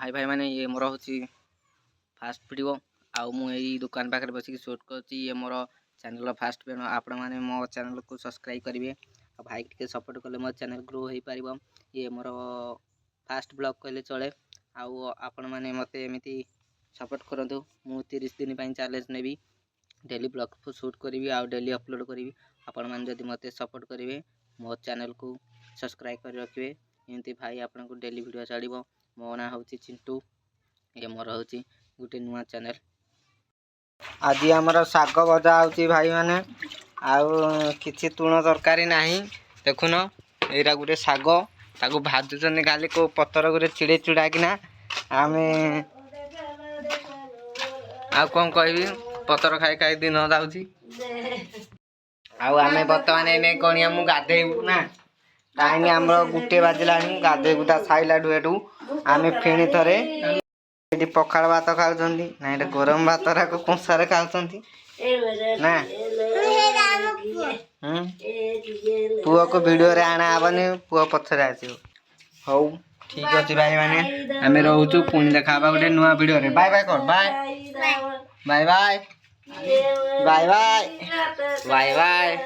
हाय भाई मैंने ये मोर हूँ फास्ट वीडियो आउ मु दुकान पाखे बसिक शूट कर ये मोर चैनल फास्ट वीडियो आपण मैंने मो चैनल को सब्सक्राइब करेंगे भाई के सपोर्ट कले मो चैनल ग्रो हो पार ये मोर फास्ट ब्लॉग कहले चले आपण मैंने मत एमती सपोर्ट करूँ मु 30 दिन चैलेंज नेबी डेली ब्लॉग को शूट करी आउ डेली अपलोड करी आपण मैंने जब मत सपोर्ट करेंगे मो चैनल को सब्सक्राइब कर रखिए एमती भाई आपन को डेली वीडियो छाड़ब मो ना हूँ चिंटू ये मोर हूँ गोटे नुआ चैनल आज आमर शाग भजा हो भाई माने किसी तुण तरकारी नहीं देखुन यहाँ गोटे शाग ताकू भाजुन खाली को पतर गोटे चिड़े चुड़ा किना आम कौन कह पतर खाई खाई दिन जाऊँगी आम बर्तमान कणिया मु गाधेबू ना टाइम आम गोटे बाजिला गाधे गुधा साइला एठू आम फेणी थे ये पखाड़ भात खाऊँ ना ये गरम भात कंसार खाऊँ ना पुआ को वीडियो रे आना आबनी पुआ पछरे आसो हौ ठीक अच्छे भाई माने आम रोचु पुणी देखा गोटे नुआ वीडियो रे बाय बाय कर bye bye bye bye bye bye bye.